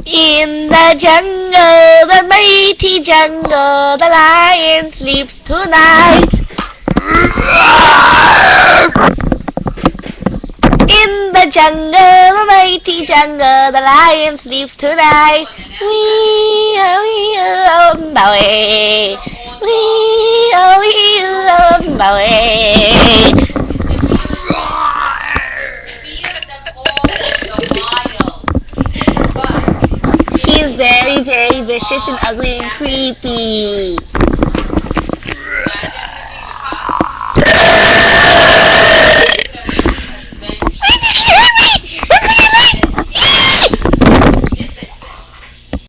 In the jungle, the mighty jungle, the lion sleeps tonight. In the jungle, the mighty jungle, the lion sleeps tonight. Wee-oh, Bowie. Wee-oh, Bowie. He's very, very vicious and ugly and creepy.